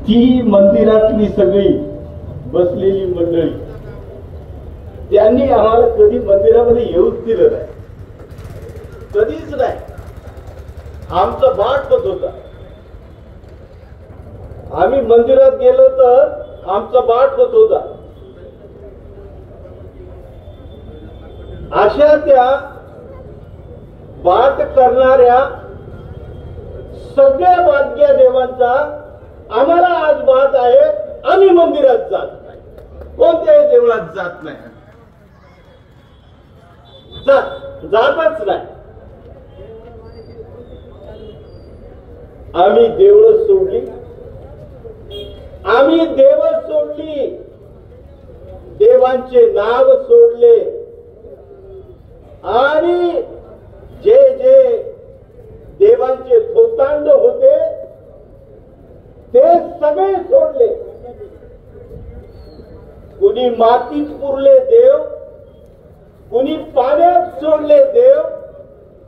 ती मंदिरातली सगळी बसलेली मंडळी त्यांनी आम्हाला कधी मंदिरामध्ये येऊच दिलं नाही, कधीच नाही. आमचा बाट होत होता. आम्ही मंदिरात गेलो तर आमचा बाट होत होता. अशा त्या बाट करणाऱ्या सगळ्या भाग्य देवांचा आम्हाला आज बाट आहे. आम्ही मंदिरात जात नाही, कोणत्याही देवळात जात नाही, जातच नाही. आम्ही देवळ सोडली, आम्ही देव सोडली, देवांचे नाव सोडले आणि जे जे देवांचे थोतांड होते ते सगळे सोडले. कुणी मातीत पुरले देव, कुणी पाण्यात सोडले देव,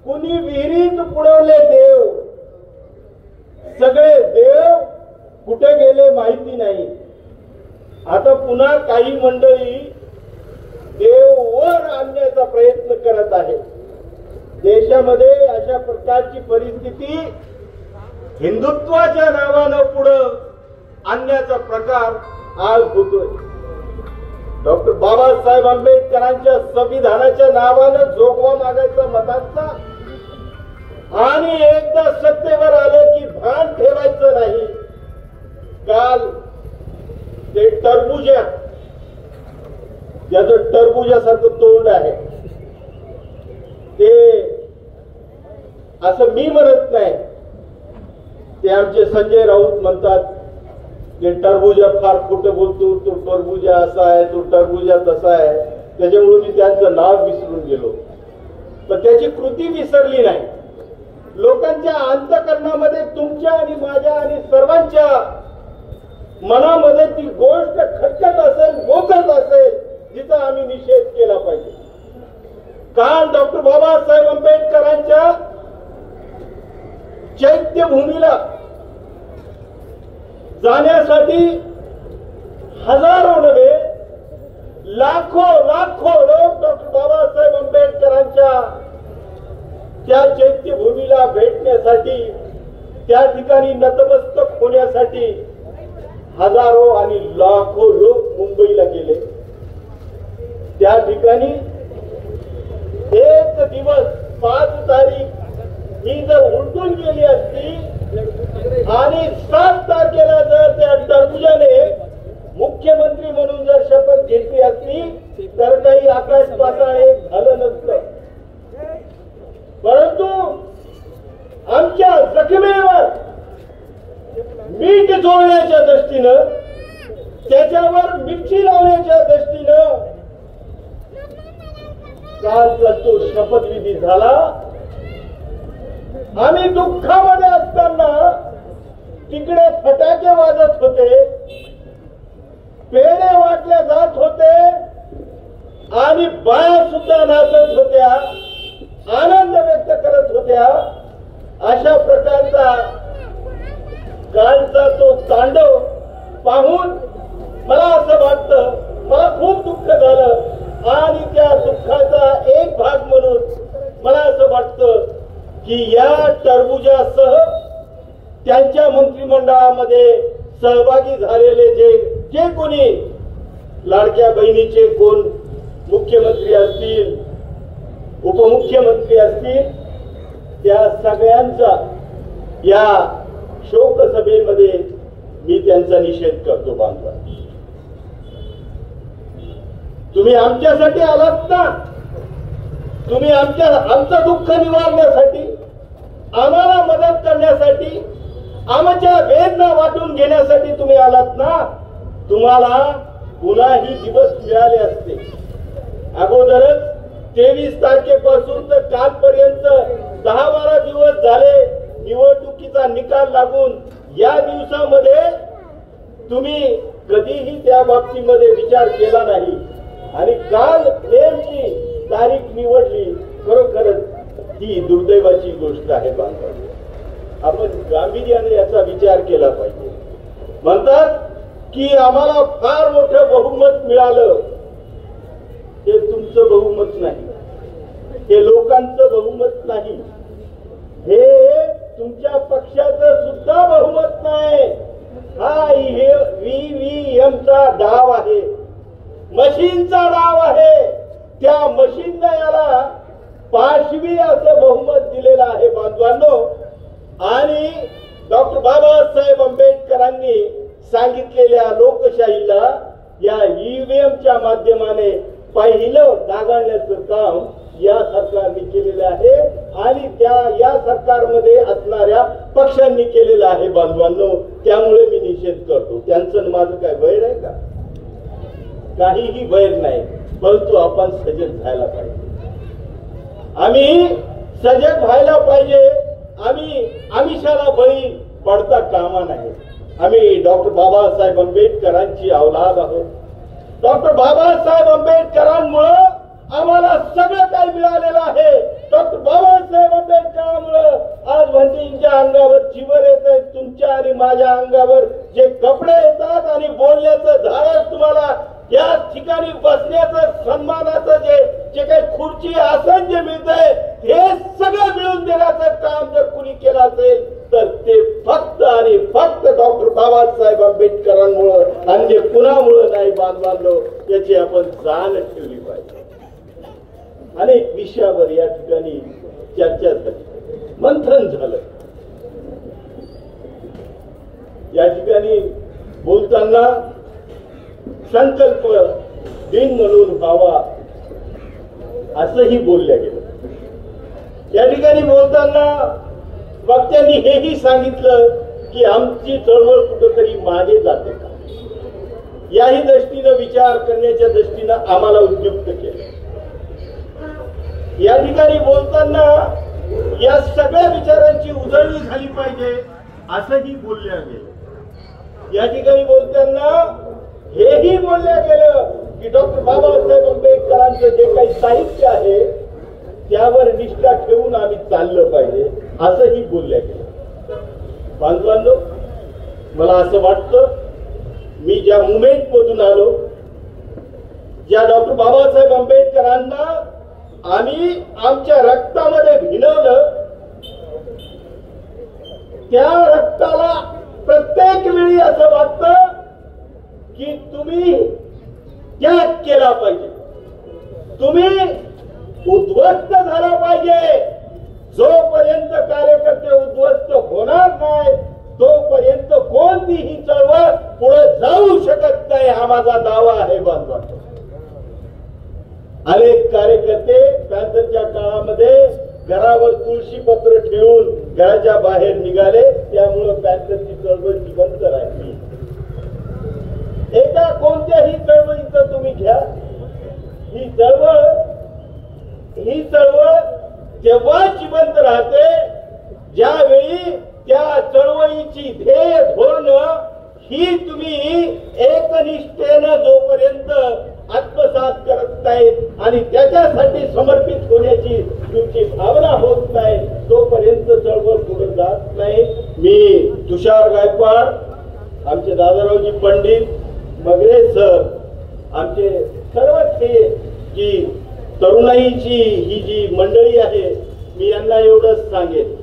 कुणी विहिरीत बुडवले देव. सगळे देव कुठे गेले माहिती नाही. आता पुन्हा काही मंडळी देव वर आणण्याचा प्रयत्न करत आहे. देशामध्ये अशा प्रकारची परिस्थिती हिंदुत्वाच्या नावानं पुढं आणण्याचा प्रकार आज होतोय. डॉक्टर बाबासाहेब आंबेडकरांच्या संविधानाच्या नावानं जोगवा मागायचा मतांचा आणि एकदा सत्तेवर आलं की भान ठेवायचं नाही. काल ते टरबुजा, ज्याचं टरबुजासारखं तोंड आहे, ते असं मी म्हणत नाही, ते आमचे संजय राऊत म्हणतात की टरबुजा फार खोटं बोलतो, तो टरबुजा असा आहे, तो टरबुजा तसा आहे. त्याच्यामुळे मी त्यांचं नाव विसरून गेलो, पण त्याची कृती विसरली नाही. लोकांच्या अंतःकरणामध्ये, तुमच्या आणि माझ्या आणि सर्वांच्या मनामध्ये ती गोष्ट खटकत असेल, बोचत असेल, जिचा आम्ही निषेध केला पाहिजे. काल डॉक्टर बाबासाहेब आंबेडकरांच्या चैत्यभूमीला जाण्यासाठी हजारो नव्हे लाखो लाखो लोक डॉक्टर बाबासाहेब आंबेडकरांच्या त्या चैत्यभूमीला भेटण्यासाठी, त्या ठिकाणी नतमस्तक होण्यासाठी हजारो आणि लाखो लोक मुंबईला गेले. त्या ठिकाणी एक दिवस 5 तारीख ही जर उलटून गेली असती आणि 7 तारखेला जर त्या टरबुजाने मुख्यमंत्री म्हणून जर शपथ घेतली असती तर काही आकाश पाताळ एक झालं नसतं. परंतु आमच्या जखमेवर मीठ जोडण्याच्या दृष्टीनं, त्याच्यावर मिठी लावण्याच्या दृष्टीनं कालचा तो शपथविधी झाला. आम्ही दुःखामध्ये असताना तिकडे फटाके वाजत होते, पेढे वाटले जात होते आणि बाया सुद्धा नाचत होत्या, आनंद व्यक्त करत होत्या. अशा प्रकारचा कालचा तो तांडव पाहून मला असं वाटतं, मला खूप दुःख झालं आणि त्या दुःखाचा एक भाग म्हणून मला असं वाटतं की या टरबुजासह त्यांच्या मंत्रिमंडळामध्ये सहभागी झालेले जे कोणी लाडक्या बहिणीचे कोण मुख्यमंत्री असतील, उपमुख्यमंत्री असतील, त्या सगळ्यांचा या शोक सभेमध्ये मी त्यांचा निषेध करतो. बांधवा, तुम्ही आमच्यासाठी आलात ना, तुम्ही आमचं दुःख निवारण्यासाठी, आम्हाला मदत करण्यासाठी, आमच्या वेदना वाटून घेण्यासाठी तुम्ही आलात ना. तुम्हाला पुन्हाही दिवस मिळाले असते. अगोदरच 23 तारखेपासून तर कालपर्यंत 10-12 दिवस झाले निवडणुकीचा निकाल लागून. या दिवसामध्ये तुम्ही कधीही त्या बाबतीमध्ये विचार केला नाही आणि काल नेमकी तारीख निवडली. खरोखरच ही दुर्दैवाची गोष्ट आहे. बांधवांनी, आपण गांभीर्याने याचा विचार केला पाहिजे. म्हणतात की आम्हाला फार मोठं बहुमत मिळालं. हे तुमचं बहुमत नाही, हे लोकांचं बहुमत नाही, हे तुमच्या पक्षाचं सुद्धा बहुमत नाही. हा ईव्हीएमचा डाव आहे, मशीनचा डाव आहे. त्या मशीनने याला पाशवी असं बहुमत दिलेलं आहे बांधवांनो. आणि डॉक्टर बाबासाहेब आंबेडकरांनी सांगितलेल्या लोकशाहीला या ईव्हीएमच्या माध्यमाने पहिलं डागाळण्याचं काम या सरकारने केलेलं आहे आणि या सरकारमध्ये असणाऱ्या पक्षांनी केलेलं आहे बांधवांनो. त्यामुळे मी निषेध करतो. त्यांचं माझं काय वैर आहे का? काहीही वैर नाही, परंतु आपण सजग व्हायला पाहिजे. आम्ही सजग व्हायला पाहिजे. आम्ही आमिषाला बळी पडता कामा नाही. आम्ही डॉक्टर बाबासाहेब आंबेडकरांची औलाद आहोत. डॉक्टर बाबासाहेब आंबेडकरांमुळं आम्हाला सगळं काही मिळालेलं आहे. डॉक्टर बाबासाहेब आंबेडकरांमुळं आज भंतींच्या अंगावर चिवर येत आहे, तुमच्या आणि माझ्या अंगावर जे कपडे येतात आणि बोलण्याचं धाडस तुम्हाला या ठिकाणी बसण्याचं सन्मानाचं जे काही खुर्ची आसन जे मिळतंय हे सगळं मिळून देण्याचं काम जर कुणी केलं असेल तर ते फक्त आणि फक्त डॉक्टर बाबासाहेब आंबेडकरांमुळं आणि कुणामुळं नाही बांधवांनो. याची आपण जाण ठेवली पाहिजे. अनेक विषयावर या ठिकाणी चर्चा झाली, मंथन झालं. या ठिकाणी बोलताना संकल्प दिन म्हणून व्हावा असंही बोलल्या गेलं. या ठिकाणी बोलताना वक्त्यांनी हेही सांगितलं की आमची चळवळ कुठंतरी मागे जाते का, याही दृष्टीनं विचार करण्याच्या दृष्टीनं आम्हाला उद्युक्त केलं. या ठिकाणी बोलताना या सगळ्या विचारांची उजळणी झाली पाहिजे असंही बोलल्या गेलं. या ठिकाणी बोलताना हेही बोलल्या गेलं की डॉक्टर बाबासाहेब आंबेडकरांचं जे काही साहित्य आहे त्यावर निष्ठा ठेवून आम्ही चाललं पाहिजे असंही बोलल्या गेलं. बांधवांनो, मला असं वाटतं मी ज्या मुवमेंट मधून आलो, ज्या डॉक्टर बाबासाहेब आंबेडकरांना आम्ही आमच्या रक्तामध्ये भिनवलं, त्या रक्ताला प्रत्येक वेळी असं वाटतं की तुम्ही त्याग केला पाहिजे, तुम्ही उद्ध्वस्त झाला पाहिजे. जोपर्यंत कार्यकर्ते उद्ध्वस्त होणार नाही तोपर्यंत कोणतीही चळवळ पुढे जाऊ शकत नाही, हा माझा दावा आहे बांधवांनो. अनेक कार्यकर्ते पॅन्थरच्या काळामध्ये घरावर तुळशी पत्र ठेवून घराच्या बाहेर निघाले, त्यामुळे पॅन्थरची चळवळ जिवंत राहिली. एका कोणत्याही चळवळीचं तुम्ही घ्या, ही चळवळ तेव्हा जिवंत राहते ज्यावेळी त्या चळवळीची ध्येय धोरण ही तुम्ही एकनिष्ठेनं जोपर्यंत आत्मसात करत नाहीत आणि त्याच्यासाठी समर्पित होण्याची तुमची भावना होत नाही तोपर्यंत चळवळ पुढे जात नाही. मी तुषार गायकवाड, आमचे दादारावजी पंडित, मगरे सर, आमचे सर्वच हे जी तरुणाईची ही जी मंडळी आहे, मी यांना एवढंच सांगेन,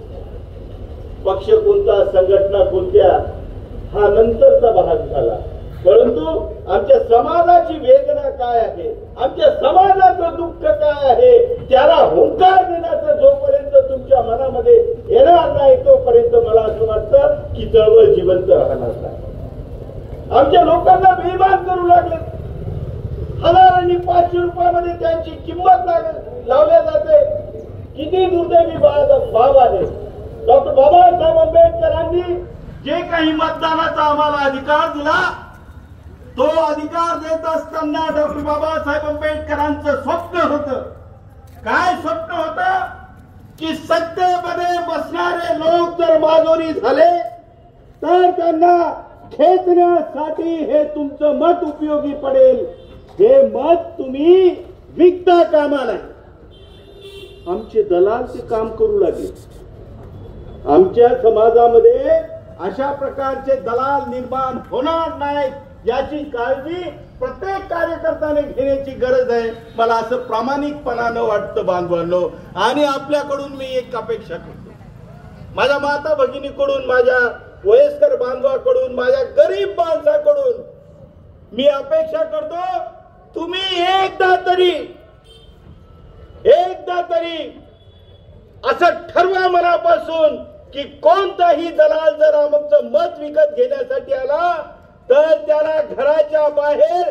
पक्ष कोणता, संघटना कोणत्या हा नंतरचा भाग झाला, परंतु आमच्या समाजाची वेदना काय आहे, आमच्या समाजाचं दुःख काय आहे, त्याला हुंकार देण्याचं जोपर्यंत तुमच्या मनामध्ये येणार नाही तोपर्यंत मला असं वाटतं की चळवळ जिवंत राहणार नाही. आमच्या लोकांना बेईमान करू लागले, हजारांनी 500 रुपयामध्ये त्यांची किंमत लावल्या जाते. किती दुर्दैवी बाब आहे. डॉक्टर बाबासाहेब आंबेडकरांनी जे काही मतदानाचा आम्हाला अधिकार दिला तो अधिकार देत असताना डॉक्टर बाबासाहेब आंबेडकरांचं स्वप्न होतं. काय स्वप्न होतं की सत्तेमध्ये बसणारे लोक जर माजोरी झाले तर त्यांना खेचण्यासाठी हे तुमचं मत उपयोगी पडेल. हे मत तुम्ही विकता कामा नाही. आमचे दलाल ते काम करू लागले. आमच्या समाजामध्ये अशा प्रकारचे दलाल निर्माण होणार नाहीत याची काळजी प्रत्येक कार्यकर्त्याने घेण्याची गरज आहे. मला असं प्रामाणिकपणानं वाटतं बांधवांनो. आणि आपल्याकडून मी एक अपेक्षा करतो, माझ्या माता भगिनीकडून, माझ्या वयस्कर बांधवाकडून, माझ्या गरीब माणसाकडून मी अपेक्षा करतो, तुम्ही एकदा तरी असं ठरवा मनापासून की कोणताही दलाल जर आमचं मत विकत घेण्यासाठी आला तर त्याला घराच्या बाहेर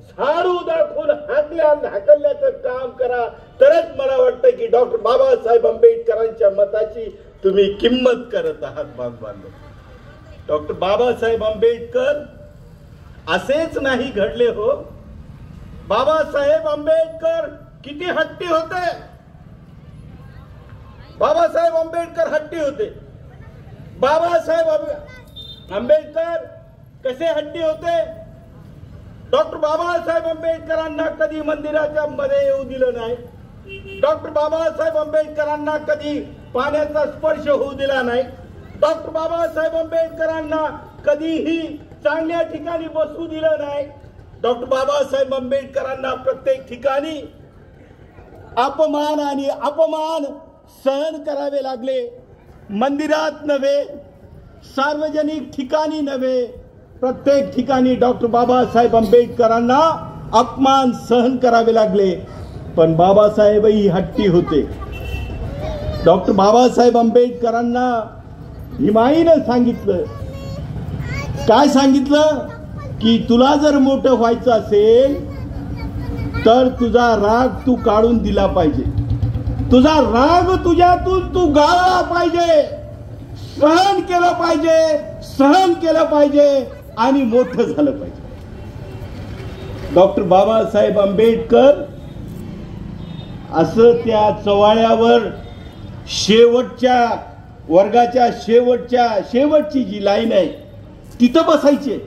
झाडू दाखवून हाकलण्याचं काम करा. तरच मला वाटतं की डॉक्टर बाबासाहेब आंबेडकरांच्या मताची तुम्ही किंमत करत आहात बांधवांनो. डॉक्टर बाबासाहेब आंबेडकर असेच नाही घडले हो. बाबासाहेब आंबेडकर किती हट्टी होते. बाबासाहेब आंबेडकर हट्टी होते. बाबासाहेब आंबेडकर कसे हट्टी होते. डॉक्टर बाबासाहेब आंबेडकरांना कधी मंदिराच्या मध्ये येऊ दिलं नाही. डॉक्टर बाबासाहेब आंबेडकरांना कधी पाण्याचा स्पर्श होऊ दिला नाही. डॉक्टर बाबासाहेब आंबेडकरांना कधीही चांगल्या ठिकाणी बसू दिलं नाही. डॉक्टर बाबासाहेब आंबेडकरांना प्रत्येक ठिकाणी अपमान आणि अपमान सहन करावे लागले. मंदिरात नव्हे, सार्वजनिक ठिकाणी नव्हे, प्रत्येक ठिकाणी डॉक्टर बाबासाहेब आंबेडकरांना अपमान सहन करावे लागले. पण बाबासाहेबही हट्टी होते. डॉक्टर बाबासाहेब आंबेडकरांना हिमाईनं सांगितलं, काय सांगितलं की तुला जर मोठं व्हायचं असेल तर तुझा राग तू काढून दिला पाहिजे. तुझा राग तुझ्यातून तू गाळला पाहिजे, सहन केलं पाहिजे आणि मोठं झालं पाहिजे. डॉक्टर बाबासाहेब आंबेडकर असं त्या चवाळ्यावर शेवटच्या वर्गाच्या शेवटची जी लाईन आहे तिथं बसायचे.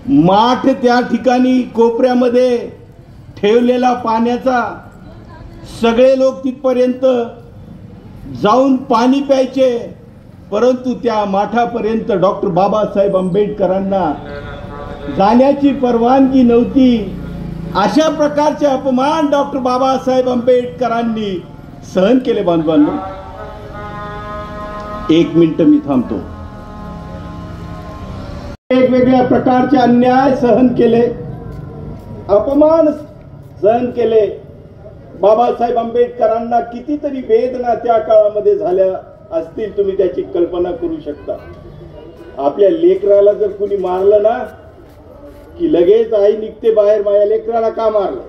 माठ त्या ठिकाणी कोपऱ्यामध्ये ठेवलेला पाण्याचा, सगळे लोक तिथपर्यंत जाऊन पाणी प्यायचे. परंतु त्या माठापर्यंत डॉक्टर बाबासाहेब आंबेडकरांना जाण्याची परवानगी नव्हती. अशा प्रकारचे अपमान डॉक्टर बाबासाहेब आंबेडकरांनी सहन केले. बांधवांनो, एक मिनिट मी थांबतो. वेगवेगळ्या प्रकारचे अन्याय सहन केले, अपमान सहन केले. बाबासाहेब आंबेडकरांना कितीतरी वेदना त्या काळामध्ये झाल्या असतील, तुम्ही त्याची कल्पना करू शकता. आपल्या लेकराला जर कुणी मारलं ना की लगेच आई निघते बाहेर, माझ्या लेकराला का मारलं.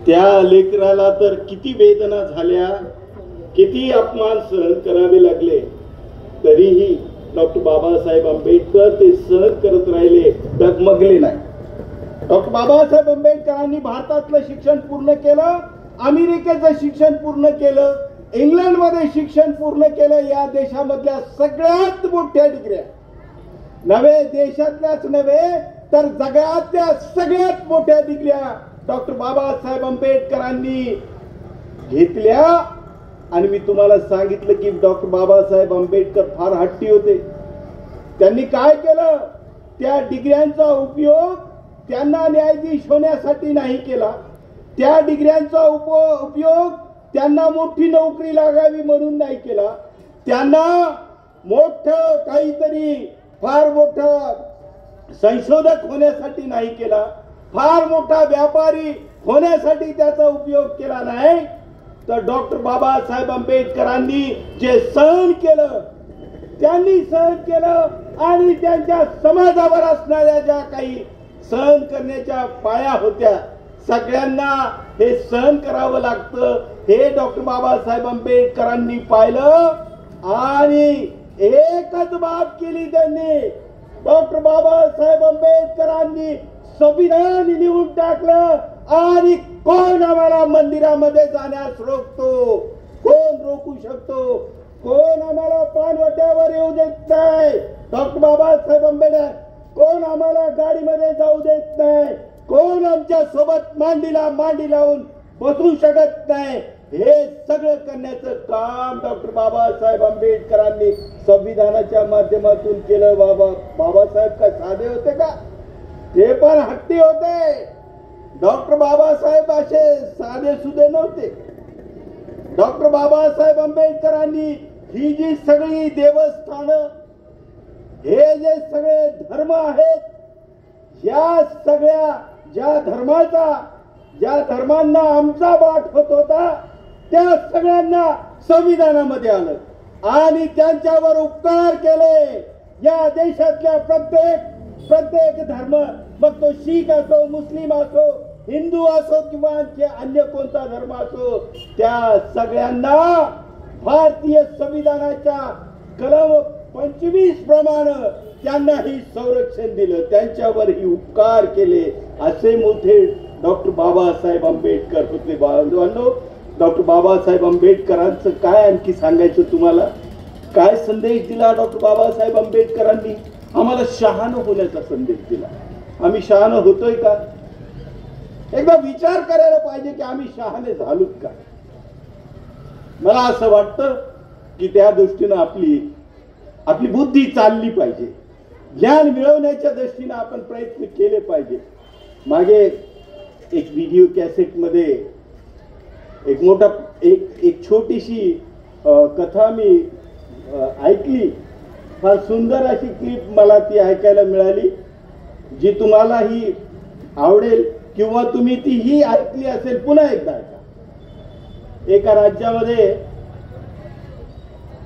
त्या लेकराला तर किती वेदना झाल्या, किती अपमान सहन करावे लागले, तरीही डॉक्टर बाबासाहेब आंबेडकर ते सहन करत राहिले, डगमगले नाही. डॉक्टर बाबासाहेब आंबेडकरांनी भारतातलं शिक्षण पूर्ण केलं, अमेरिकेचं शिक्षण पूर्ण केलं, इंग्लंडमध्ये शिक्षण पूर्ण केलं. या देशामधल्या सगळ्यात मोठ्या डिग्र्या नव्हे, देशातल्याच नव्हे तर जगातल्या सगळ्यात मोठ्या डिग्र्या डॉक्टर बाबासाहेब आंबेडकरांनी घेतल्या. आणि मी तुम्हाला सांगितलं की डॉक्टर बाबासाहेब आंबेडकर फार हट्टी होते. त्यांनी काय केलं, त्या डिग्र्यांचा उपयोग त्यांना न्यायाधीश होण्यासाठी नाही केला. त्या डिग्र्यांचा उपयोग त्यांना मोठी नोकरी लागावी म्हणून नाही केला. त्यांना मोठं काहीतरी फार मोठं संशोधक होण्यासाठी नाही केला. फार मोठा व्यापारी होण्यासाठी त्याचा उपयोग केला नाही. तर डॉक्टर बाबासाहेब आंबेडकरांनी जे सहन केलं, त्यांनी सहन केलं आणि त्यांच्या समाजावर असणाऱ्या ज्या काही सहन करण्याच्या पाया होत्या, सगळ्यांना हे सहन करावं लागतं हे डॉक्टर बाबासाहेब आंबेडकरांनी पाहिलं. आणि एकच बाब केली त्यांनी. डॉक्टर बाबासाहेब आंबेडकरांनी संविधान लिहून टाकलं. आणि कोण आम्हाला मंदिरामध्ये जाण्यास रोखतो, कोण रोखू शकतो, कोण आम्हाला पानवट्यावर येऊ देत नाही. डॉक्टर बाबासाहेब आंबेडकर कोण आम्हाला गाडीमध्ये जाऊ देत नाही, कोण आमच्या सोबत मांडीला मांडी लावून बसू शकत नाही. हे सगळं करण्याचं काम डॉक्टर बाबासाहेब आंबेडकरांनी संविधानाच्या माध्यमातून केलं. बाबासाहेब काय साधे होते का? ते पण हट्टी होते. डॉक्टर बाबासाहेब असे साधे सुधे नव्हते. डॉक्टर बाबासाहेब आंबेडकरांनी ही जी सगळी देवस्थानं, हे जे सगळे धर्म आहेत, या सगळ्या ज्या धर्मांना आमचा वाट होत होता त्या सगळ्यांना संविधानामध्ये आलं आणि त्यांच्यावर उपकार केले. या देशातल्या प्रत्येक धर्म, मग तो शीख असो, मुस्लिम असो, हिंदू असो किंवा अन्य कोणता धर्म असो, त्या सगळ्यांना भारतीय संविधानाच्या कलम 25 प्रमाणे त्यांनाही संरक्षण दिलं, त्यांच्यावरही उपकार केले. असे मोठे डॉक्टर बाबासाहेब आंबेडकर होते. बांधवांनो, डॉक्टर बाबासाहेब आंबेडकरांचं काय आणखी सांगायचं तुम्हाला? काय संदेश दिला डॉक्टर बाबासाहेब आंबेडकरांनी? आम्हाला शहाणं होण्याचा संदेश दिला. आम्ही शहाणं होतोय का? एकदा विचार करायला पाहिजे की आम्ही शहाणे झालोत का? मला असं वाटतं की त्या दृष्टीनं आपली बुद्धी चालली पाहिजे. ज्ञान मिळवण्याच्या दृष्टीनं आपण प्रयत्न केले पाहिजे. मागे एक व्हिडिओ कॅसेट मध्ये एक छोटीशी कथा मी ऐकली. फार सुंदर अशी क्लिप मला ती ऐकायला मिळाली, जी तुम्हालाही आवडेल किंवा तुम्ही तीही ऐकली असेल. पुन्हा एकदा ऐका. एका राज्यामध्ये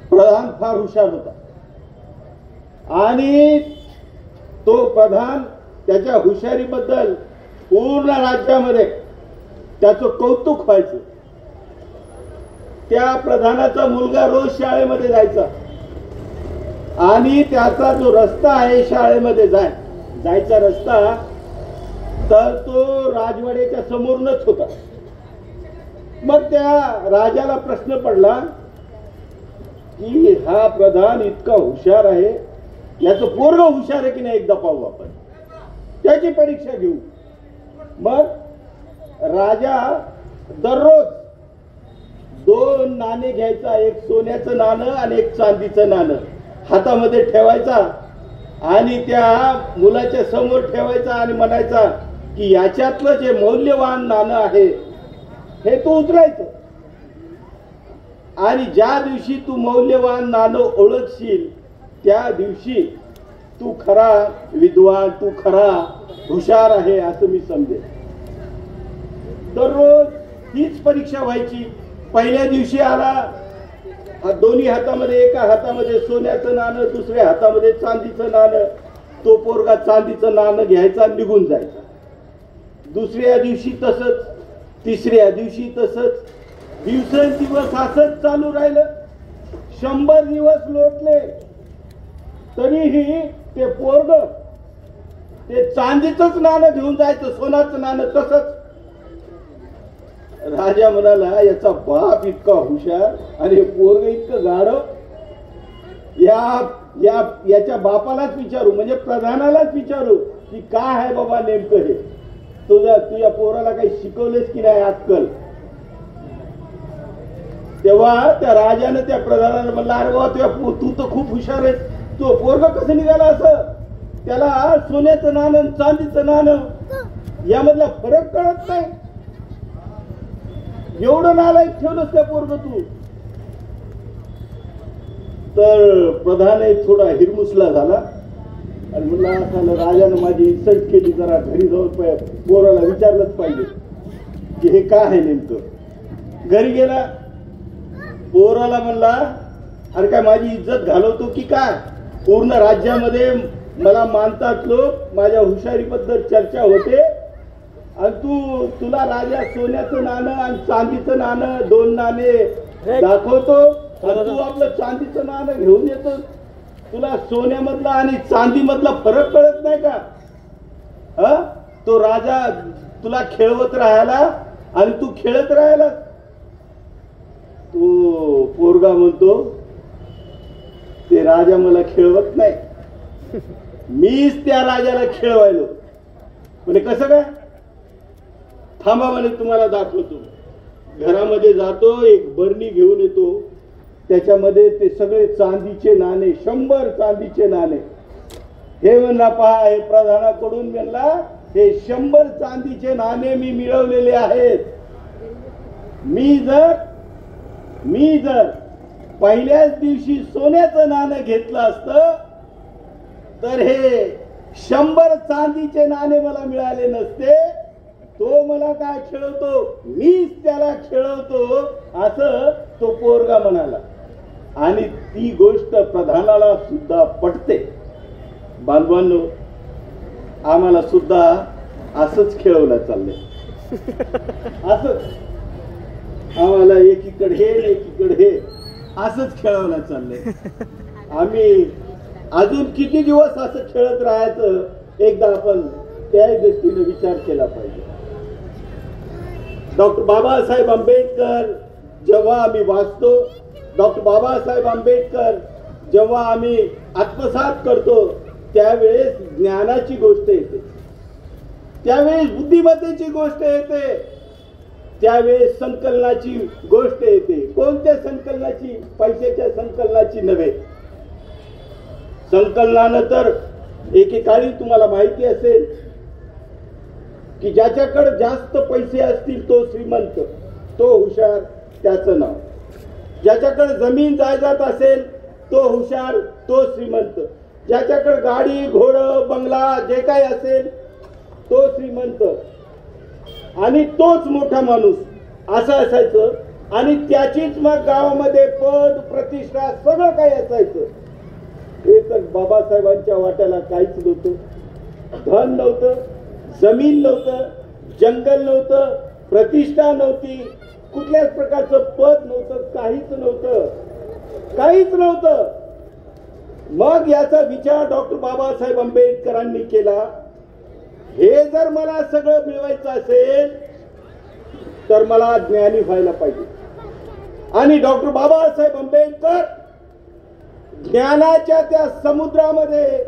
प्रधान फार हुशार होता आणि तो प्रधान त्याच्या हुशारीबद्दल पूर्ण राज्यामध्ये त्याचं कौतुक व्हायचं. त्या प्रधानाचा मुलगा रोज शाळेमध्ये जायचा आणि त्याचा जो रस्ता आहे शाळेमध्ये जायचा रस्ता, तर तो राजवाड्याच्या समोरूनच होता. मग त्या राजाला प्रश्न पडला की हा प्रधान इतका हुशार आहे, याचं पोरग हुशार आहे की नाही एकदा पाहू आपण, त्याची परीक्षा घेऊ. मग राजा दररोज 2 नाणे घ्यायचा, एक सोन्याचं नाणं आणि एक चांदीचं नाणं हातामध्ये ठेवायचा आणि त्या मुलाच्या समोर ठेवायचा आणि म्हणायचा की याच्यातलं जे मौल्यवान नाणं आहे हे तू उचलायचं आणि ज्या दिवशी तू मौल्यवान नाणं ओळखशील त्या दिवशी तू खरा विद्वान, तू खरा हुशार आहे असं मी समजेन. दररोज हीच परीक्षा व्हायची. पहिल्या दिवशी आला, दोन्ही हातामध्ये, एका हातामध्ये सोन्याचं नाणं, दुसऱ्या हातामध्ये चांदीचं नाणं. तो पोरगा चांदीचं नाणं घ्यायचा आणि निघून जायचा. दुसऱ्या दिवशी तसंच, तिसऱ्या दिवशी तसंच. दिवसेंदिवस असंच चालू राहिलं. 100 दिवस लोटले तरीही ते पोरग ते चांदीचंच नाणं घेऊन जायचं, सोन्याचं नाणं तसंच. राजा म्हणाला याचा बाप इतका हुशार आणि पोरग इतकं गाढव, याच्या बापालाच विचारू, म्हणजे प्रधानालाच विचारू की काय आहे बाबा नेमकं हे, तुझ्या पोराला काही शिकवलेस की नाही अक्कल. तेव्हा त्या राजाने त्या प्रधानाला म्हणला, अरे बाबा तू तर खूप हुशार आहेस, तो पोरग कसं निघाला असं, त्याला सोन्याचं नाणं चांदीचं नाणं यामधला फरक कळत नाही, एवढं नालायक ठेवलंस त्या पोरग तू. तर प्रधान थोडा हिरमुसला झाला आणि म्हणला असं राजानं माझी इन्सल्ट केली, जरा घरी जाऊन पोराला विचारलंच पाहिजे की हे काय आहे नेमकं. घरी गेला, पोराला म्हणला अरे काय माझी इज्जत घालवतो की काय, पूर्ण राज्यामध्ये मला मानतात लोक, माझ्या हुशारीबद्दल चर्चा होते आणि तुला राजा सोन्याचं नाणं आणि चांदीचं नाणं 2 नाणे दाखवतो आणि तू आपलं चांदीचं नाणं घेऊन येतो. तुला सोन्यामधला आणि चांदीमधला फरक कळत नाही का? तो राजा तुला खेळवत राहायला आणि तू खेळत राहायला. तो पोरगा म्हणतो ते राजा मला खेळवत नाही, मीच त्या राजाला खेळवायलो. म्हणजे कसं काय? थांबा म्हणे तुम्हाला दाखवतो. घरामध्ये जातो, एक बरणी घेऊन येतो, त्याच्यामध्ये ते सगळे चांदीचे नाणे, 100 चांदीचे नाणे. हे म्हणला पहा, हे प्रधानाकडून म्हणला हे 100 चांदीचे नाणे मी मिळवलेले आहेत. मी जर पहिल्याच दिवशी सोन्याचं नाणं घेतलं असतं तर हे 100 चांदीचे नाणे मला मिळाले नसते. तो मला काय खेळवतो, मीच त्याला खेळवतो, असं तो पोरगा म्हणाला. आणि ती गोष्ट प्रधानाला सुद्धा पटते. बांधवांनो, आम्हाला सुद्धा असंच खेळवलं चाललंय. असंच आम्हाला एकीकडे हे असंच खेळवलं चाललंय. आम्ही अजून किती दिवस असं खेळत राहायचं, एकदा आपण त्या दृष्टीने विचार केला पाहिजे. डॉक्टर बाबासाहेब आंबेडकर जेव्हा आम्ही वाचतो, डॉक्टर बाबासाहेब आंबेडकर जेव्हा आम्ही आत्मसात करतो, त्यावेळेस ज्ञानाची गोष्ट येते, त्यावेळेस बुद्धिमत्तेची गोष्ट येते, त्यावेळेस संकलनाची गोष्ट येते. कोणत्या संकलनाची? पैशाच्या संकलनाची नव्हे. संकलनानं तर एकेकाळी तुम्हाला माहिती असेल की ज्याच्याकडे जास्त पैसे असतील तो श्रीमंत, तो हुशार, त्याचं नाव. ज्याच्याकडे जमीन जायदाद असेल तो हुशार, तो श्रीमंत. ज्याच्याकडे गाडी, घोडं, बंगला जे काही असेल तो श्रीमंत आणि तोच मोठा माणूस, असं असायचं. आणि त्याचीच मग गावामध्ये पद, प्रतिष्ठा सगळं काही असायचं. हे तर बाबासाहेबांच्या वाट्याला काहीच नव्हतं. धन नव्हतं, जमीन नव्हतं, जंगल नव्हतं, प्रतिष्ठा नव्हती, कुठल्याच प्रकारचं पद नव्हतं, काहीच नव्हतं. मग याचा विचार डॉक्टर बाबासाहेब आंबेडकरांनी केला. हे जर मला सगळं मिळवायचं असेल तर मला ज्ञानी व्हायला पाहिजे. आणि डॉक्टर बाबासाहेब आंबेडकर ज्ञानाच्या त्या समुद्रामध्ये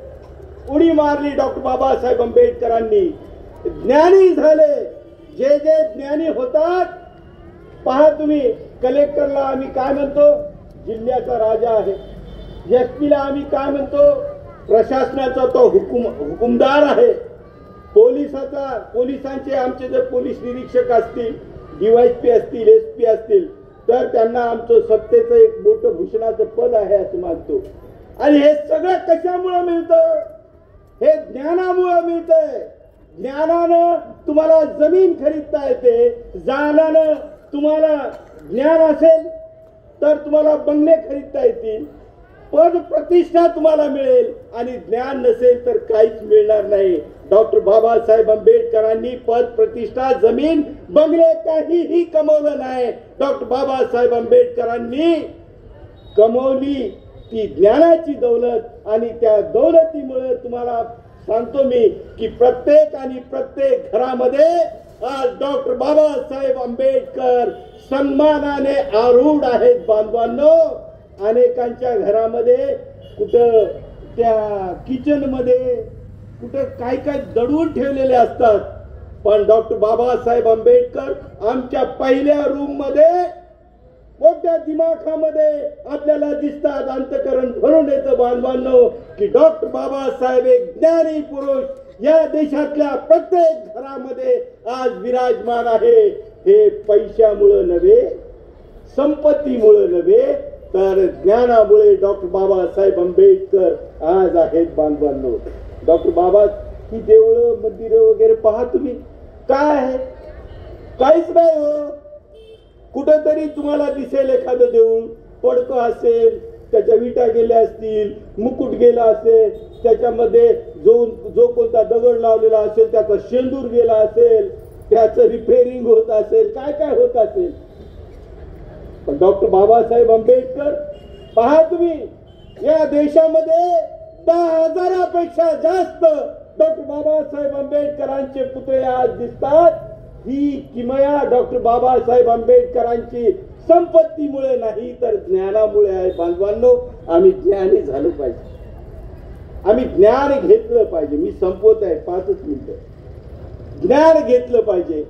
उडी मारली. डॉक्टर बाबासाहेब आंबेडकरांनी ज्ञानी झाले. जे ज्ञानी होतात, पहा तुम्ही, कलेक्टरला आम्ही काय म्हणतो? जिल्ह्याचा राजा आहे. एसपीला आम्ही काय म्हणतो? प्रशासनाचा तो हुकुमदार आहे. पोलिसांचे आमचे जर पोलीस निरीक्षक असतील, डीवायएसपी असतील, एसपी असतील, तर त्यांना आमचं सत्तेचं एक मोठं भूषणाचं पद आहे असं मानतो. आणि हे सगळं कशामुळे मिळतं? हे ज्ञानामुळे मिळतंय. ज्ञानानं तुम्हाला जमीन खरीदता येते. ज्ञानानं तुम्हाला ज्ञान असेल तर तुम्हाला बंगले खरीदता येतील, पद प्रतिष्ठा तुम्हाला मिळेल. आणि ज्ञान नसेल तर काहीच मिळणार नाही. डॉक्टर बाबासाहेब आंबेडकरांनी पद, प्रतिष्ठा, जमीन, बंगले काहीही कमवलं नाही. डॉक्टर बाबासाहेब आंबेडकरांनी कमवली ती ज्ञानाची दौलत. आणि त्या दौलतीमुळे तुम्हाला सांगतो मी की प्रत्येक घरामध्ये आज डॉक्टर बाबासाहेब आंबेडकर सन्मानाने आरूढ आहेत. बांधवांनो, अनेकांच्या घरामध्ये कुठं त्या किचन मध्ये कुठं काय दडवून ठेवलेले असतात, पण डॉक्टर बाबासाहेब आंबेडकर आमच्या पहिल्या रूम मध्ये मोठ्या दिमाखामध्ये आपल्याला दिसतात. अंतःकरण भरून येतं बांधवांनो की डॉक्टर बाबासाहेब एक ज्ञानी पुरुष या देशातल्या प्रत्येक घरामध्ये आज विराजमान आहे. हे पैशामुळे नव्हे, संपत्तीमुळे नव्हे, तर ज्ञानामुळे डॉक्टर बाबासाहेब आंबेडकर आज आहेत. बांधवांनो, डॉक्टर बाबा ही देवळं, मंदिरं वगैरे पहा तुम्ही, काय आहे? काहीच नाही हो. कुठंतरी तुम्हाला दिसेल एखादं देऊळ पडकं असेल, त्याच्या विटा गेल्या असतील, मुकुट गेला असेल, त्याच्यामध्ये जो कोणता दगड लावलेला असेल त्याचा शेंदूर गेला असेल, त्याचं रिपेअरिंग होत असेल, काय होत असेल. पण डॉक्टर बाबासाहेब आंबेडकर पहा तुम्ही, या देशामध्ये 10,000पेक्षा जास्त डॉक्टर बाबासाहेब आंबेडकरांचे पुतळे आज दिसतात. ही किमया डॉक्टर बाबासाहेब आंबेडकरांची संपत्तीमुळे नाही तर ज्ञानामुळे आहे. बांधवांनो, आम्ही ज्ञानी झालो पाहिजे, आम्ही ज्ञान घेतलं पाहिजे. मी संपवत आहे, 5 मिनिटं. ज्ञान घेतलं पाहिजे.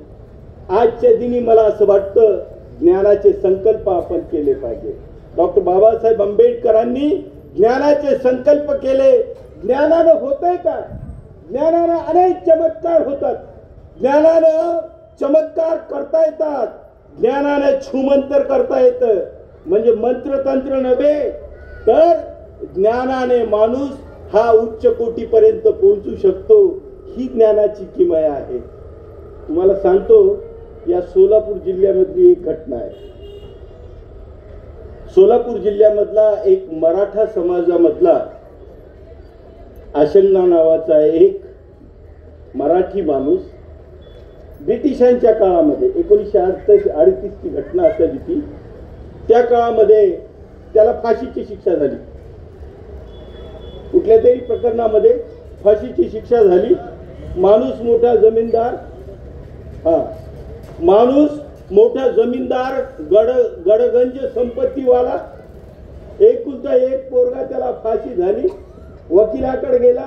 आजच्या दिनी मला असं वाटतं ज्ञानाचे संकल्प आपण केले पाहिजे. डॉक्टर बाबासाहेब आंबेडकरांनी ज्ञानाचे संकल्प केले. ज्ञानानं होतंय का? ज्ञानानं अनेक चमत्कार होतात. ज्ञानानं चमत्कार करता येतात. ज्ञानाने छूमंतर करता येतं. म्हणजे मंत्रतंत्र नव्हे, तर ज्ञानाने माणूस हा उच्च कोटीपर्यंत पोहोचू शकतो. ही ज्ञानाची किमया आहे. तुम्हाला सांगतो, या सोलापूर जिल्ह्यामधली एक घटना आहे. सोलापूर जिल्ह्यामधला एक मराठा समाजामधला आशंना नावाचा एक मराठी माणूस ब्रिटिशांच्या काळामध्ये 1938 ची घटना असायची ती. त्या काळामध्ये त्याला फाशीची शिक्षा झाली. कुठल्या तरी प्रकरणामध्ये फाशीची शिक्षा झाली. माणूस मोठा जमीनदार, गडगंज संपत्तीवाला, एकुलता एक पोरगा, त्याला फाशी झाली. वकिलाकडे गेला,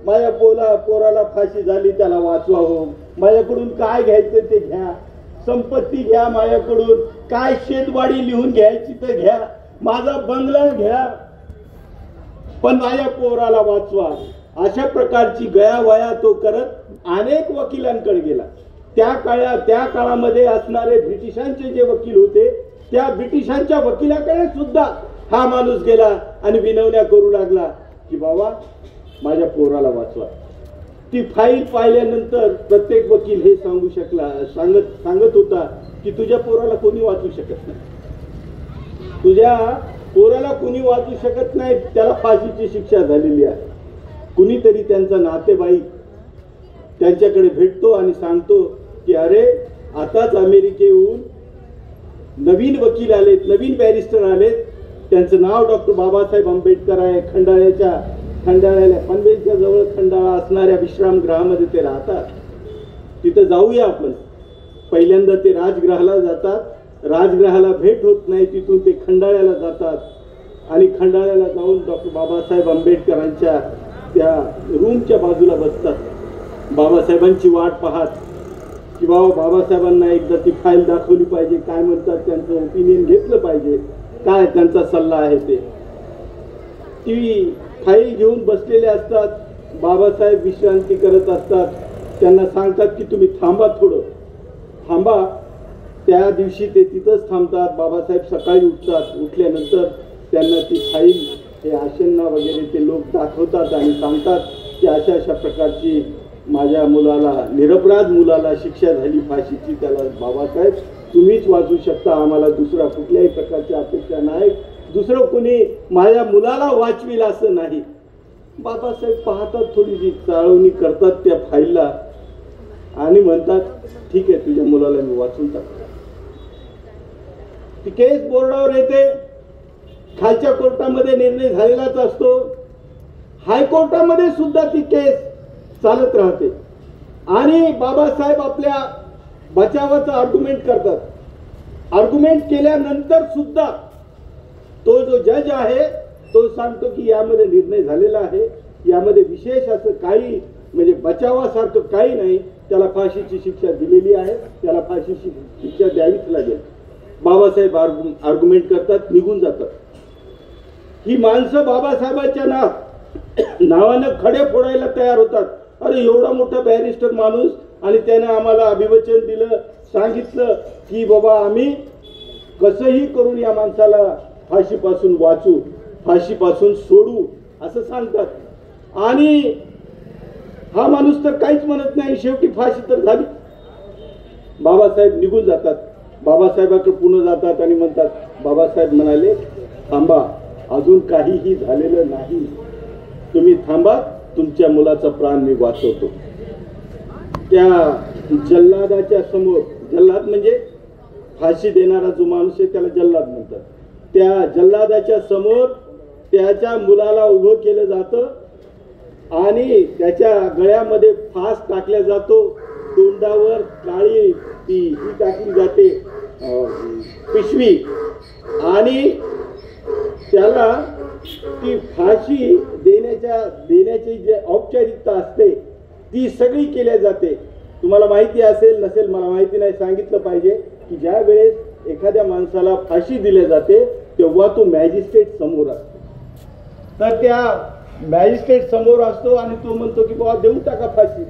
माझ्या पोराला फाशी झाली, त्याला वाचवावं, माझ्याकडून काय घ्यायचं ते घ्या, संपत्ती घ्या, माझ्याकडून काय शेतवाडी लिहून घ्यायची तर घ्या, माझा बंगला घ्या, पण माझ्या पोराला वाचवा. अशा प्रकारची गयावया तो करत अनेक वकिलांकडे गेला. त्या काळामध्ये असणारे ब्रिटिशांचे जे वकील होते, त्या ब्रिटिशांच्या वकिलाकडे सुद्धा हा माणूस गेला आणि विनवण्या करू लागला की बाबा माझ्या पोराला वाचवा. ती फाईल पाहिल्यानंतर प्रत्येक वकील हे सांगत होता की तुझ्या पोराला कोणी वाचू शकत नाही, तुझ्या पोराला कोणी वाचू शकत नाही, त्याला फाशीची शिक्षा झालेली आहे. कुणीतरी त्यांचा नातेवाईक त्यांच्याकडे भेटतो आणि सांगतो की अरे आताच अमेरिकेहून नवीन वकील आलेत, नवीन बॅरिस्टर आलेत, त्यांचं नाव डॉक्टर बाबासाहेब आंबेडकर आहे. खंडाळ्याला पनवेलच्या जवळ खंडाळा असणाऱ्या विश्रामगृहामध्ये ते राहतात. तिथं जाऊया आपण. पहिल्यांदा ते राजगृहाला जातात. राजगृहाला भेट होत नाही, तिथून ते खंडाळ्याला जातात आणि खंडाळ्याला जाऊन डॉक्टर बाबासाहेब आंबेडकरांच्या त्या रूमच्या बाजूला बसतात. बाबासाहेबांची वाट पाहत की बाबासाहेबांना एकदा ती फाईल दाखवली पाहिजे, काय म्हणतात त्यांचं ओपिनियन घेतलं पाहिजे, काय त्यांचा सल्ला आहे ते. ती फाईल घेऊन बसलेले असतात. बाबासाहेब विश्रांती करत असतात. त्यांना सांगतात की तुम्ही थांबा, थोडं थांबा. त्या दिवशी ते तिथंच थांबतात. बाबासाहेब सकाळी उठतात. उठल्यानंतर त्यांना ती फाईल, हे आशंना वगैरे ते लोक दाखवतात आणि सांगतात की अशा अशा प्रकारची माझ्या मुलाला, निरपराध मुलाला शिक्षा झाली फाशीची, त्याला बाबासाहेब तुम्हीच वाचू शकता, आम्हाला दुसरा कुठल्याही प्रकारची अपेक्षा नाही, दुसरं कोणी माझ्या मुलाला वाचविल असं नाही. बाबासाहेब पाहतात, थोडीशी चाळवणी करतात त्या फाईलला आणि म्हणतात ठीक आहे, तुझ्या मुलाला मी वाचून टाकतो. ती केस बोर्डावर येते. खालच्या कोर्टामध्ये निर्णय झालेलाच असतो. हायकोर्टामध्ये सुद्धा ती केस चालत राहते आणि बाबासाहेब आपल्या बचावाचं आर्ग्युमेंट करतात. आर्ग्युमेंट केल्यानंतर सुद्धा तो जो जज आहे तो सांगतो की यामध्ये निर्णय झालेला आहे, यामध्ये विशेष असं काही म्हणजे बचावासारखं काही नाही, त्याला फाशीची शिक्षा दिलेली आहे, त्याला फाशीची शिक्षा द्यावीच लागेल. बाबासाहेब आर्ग्युमेंट करतात, निघून जातात. ही माणसं बाबासाहेबांच्या नावानं खडे फोडायला तयार होतात. अरे एवढा मोठा बॅरिस्टर माणूस आणि त्याने आम्हाला अभिवचन दिलं, सांगितलं की बाबा आम्ही कसंही करून या माणसाला फाशीपासून वाचू, फाशीपासून सोडू असं सांगतात. आणि हा माणूस तर काहीच म्हणत नाही. शेवटी फाशी तर झाली. बाबासाहेब निघून जातात. बाबासाहेबांकडे पुन्हा जातात आणि म्हणतात, बाबासाहेब म्हणाले थांबा, अजून काहीही झालेलं नाही, तुम्ही थांबा, तुमच्या मुलाचा प्राण मी वाचवतो. त्या जल्लादाच्या समोर, जल्लाद म्हणजे फाशी देणारा जो माणूस आहे त्याला जल्लाद म्हणतात, त्या जल्लादाच्या समोर त्याच्या मुलाला उभं केलं जातं आणि त्याच्या गळ्यामध्ये फास टाकला जातो. तोंडावर काळी ही टाकली जाते पिशवी आणि त्याला ती फाशी देण्याची जे औपचारिकता असते ती सगळी केल्या जाते. तुम्हाला माहिती असेल नसेल मला माहिती नाही, सांगितलं पाहिजे की ज्या वेळेस एखाद्या माणसाला फाशी दिली जाते तेव्हा तो मॅजिस्ट्रेट समोर असतो. तर त्या मॅजिस्ट्रेट समोर असतो आणि तो म्हणतो की बाबा देऊन टाका फाशी,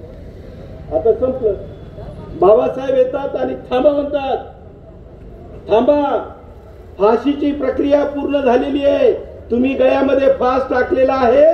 आता संपलं. बाबासाहेब येतात आणि थांबा म्हणतात, थांबा, फाशीची प्रक्रिया पूर्ण झालेली आहे. तुम्ही गळ्यामध्ये फास टाकलेला आहे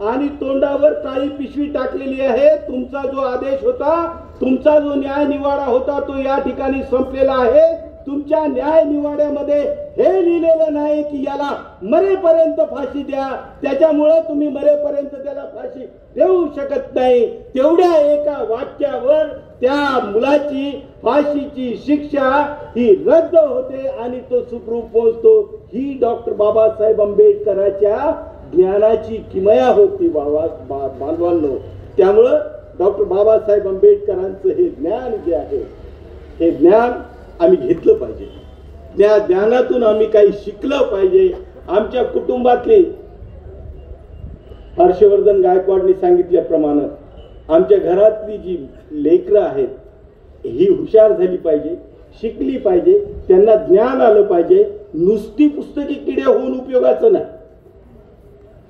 आणि तोंडावर काळी पिशवी टाकलेली आहे. तुमचा जो आदेश होता, तुमचा जो न्याय निवाडा होता तो या ठिकाणी संपलेला आहे. तुमच्या न्याय निवाड्यामध्ये हे लिहिलेलं नाही की याला मरेपर्यंत फाशी द्या, त्याच्यामुळे तुम्ही मरेपर्यंत त्याला फाशी देऊ शकत नाही. तेवढ्या एका वाक्यावर त्या मुलाची फाशीची शिक्षा ही रद्द होते आणि तो सुखरूप पोहोचतो. ही डॉक्टर बाबासाहेब आंबेडकरांच्या ज्ञानाची किमया होती बांधवांनो. त्यामुळं डॉक्टर बाबासाहेब आंबेडकरांचं हे ज्ञान जे आहे, हे ज्ञान आम्ही घेतलं पाहिजे. त्या ज्ञानातून आम्ही काही शिकलं पाहिजे. आमच्या कुटुंबातली हर्षवर्धन गायकवाडनी सांगितल्याप्रमाणे आमच्या घरातली जी लेकरं आहेत ही हुशार झाली पाहिजे, शिकली पाहिजे, त्यांना ज्ञान आलं पाहिजे. नुसती पुस्तकी किडे होऊन उपयोगाचं नाही,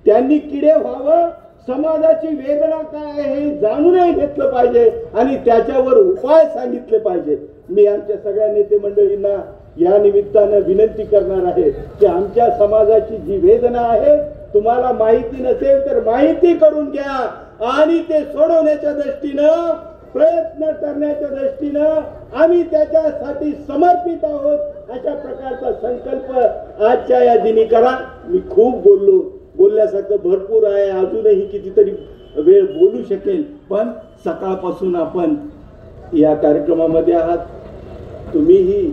त्यांनी किडे व्हावं, समाजाची वेदना काय आहे हे जाणूनही घेतलं पाहिजे आणि त्याच्यावर उपाय सांगितले पाहिजे. मी आमच्या सगळ्या नेते मंडळींना या निमित्तानं विनंती करणार आहे की आमच्या समाजाची जी वेदना आहे, तुम्हाला माहिती नसेल तर माहिती करून घ्या आणि ते सोडवण्याच्या दृष्टीनं, प्रयत्न करण्याच्या दृष्टीनं आम्ही त्याच्यासाठी समर्पित आहोत. अशा प्रकारचा संकल्प आजच्या या दिनी करा. मी खूप बोलल्यासारखं भरपूर आहे, अजूनही कितीतरी वेळ बोलू शकेल, पण सकाळपासून आपण या कार्यक्रमामध्ये आहात. तुम्हीही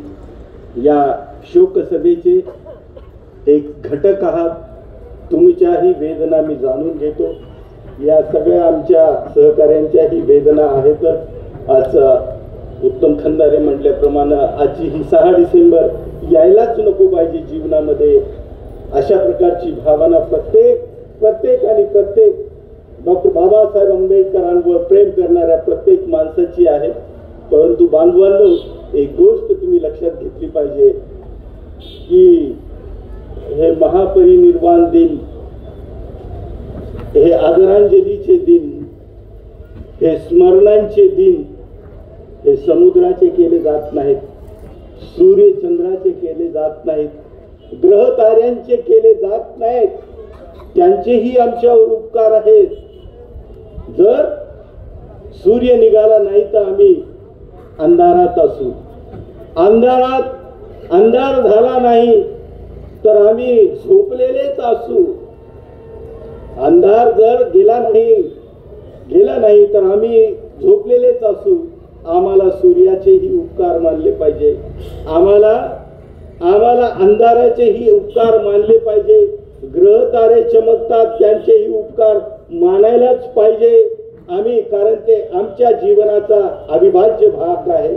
या शोकसभेचे एक घटक आहात. तुमच्याही वेदना मी जाणून घेतो. या सगळ्या आमच्या सहकार्यांच्याही वेदना आहेतच. आज उत्तम खंदारे म्हटल्याप्रमाणे आजची ही 6 डिसेंबर यायलाच नको पाहिजे जीवनामध्ये. अशा प्रकारची भावना प्रत्येक डॉक्टर बाबासाहेब आंबेडकरांवर प्रेम करणाऱ्या प्रत्येक माणसाची आहे. परंतु बांधवांनो, एक गोष्ट तुम्ही लक्षात घेतली पाहिजे की हे महापरिनिर्वाण दिन, हे आदरांजलीचे दिन, हे स्मरणांचे दिन, हे समुद्राचे केले जात नाहीत, सूर्य चंद्राचे केले जात नाहीत, ग्रह ताऱ्यांचे केले जात नाहीत. त्यांचेही आमच्यावर उपकार आहेत. जर सूर्य निघाला नाही तर आम्ही अंधारात असू, अंधार झाला नाही तर आम्ही झोपलेलेच असू, अंधार जर गेला नाही तर आम्ही झोपलेलेच असू. आम्हाला सूर्याचेही उपकार मानले पाहिजे, आम्हाला अंधाराचेही उपकार मानले पाहिजे. ग्रह तारे चमकतात त्यांचेही उपकार मानायलाच पाहिजे आम्ही, कारण ते आमच्या जीवनाचा अविभाज्य भाग आहे.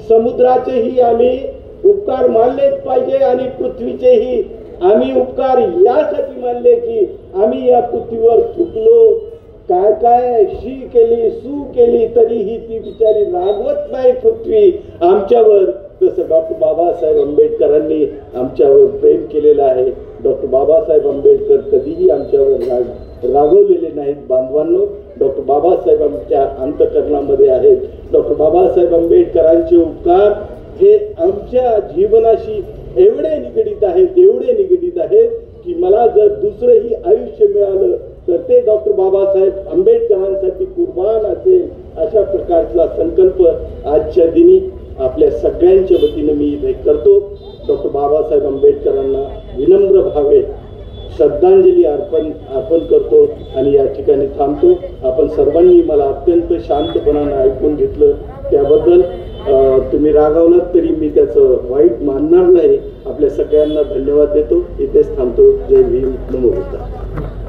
समुद्राचेही आम्ही उपकार मानलेच पाहिजे आणि पृथ्वीचेही आम्ही उपकार यासाठी मानले की आम्ही या पृथ्वीवर चुकलो, काय शी केली, सू केली, तरीही ती बिचारी रागवत नाही पृथ्वी आमच्यावर. तसं डॉक्टर बाबासाहेब आंबेडकरांनी आमच्यावर प्रेम केलेलं आहे. डॉक्टर बाबासाहेब आंबेडकर कधीही आमच्यावर रागवलेले नाहीत. बांधवांनो, डॉक्टर बाबासाहेब आमच्या अंतःकरणामध्ये आहेत. डॉक्टर बाबासाहेब आंबेडकरांचे उपकार हे आमच्या जीवनाशी एवढे निगडीत आहेत की मला जर दुसरंही आयुष्य मिळालं तर ते डॉक्टर बाबासाहेब आंबेडकरांसाठी कुर्बान असेल. अशा प्रकारचा संकल्प आजच्या दिनी आपल्या सगळ्यांच्या वतीने मी इथे करतो. डॉक्टर बाबासाहेब आंबेडकरांना विनम्र भावे श्रद्धांजली अर्पण करतो आणि या ठिकाणी थांबतो. आपण सर्वांनी मला अत्यंत शांतपणाने ऐकून घेतलं त्याबद्दल तुम्ही रागावलात तरी मी त्याचं वाईट मानणार नाही. आपल्या सगळ्यांना धन्यवाद देतो. इथेच थांबतो. जय भीम, नमो बुद्धाय.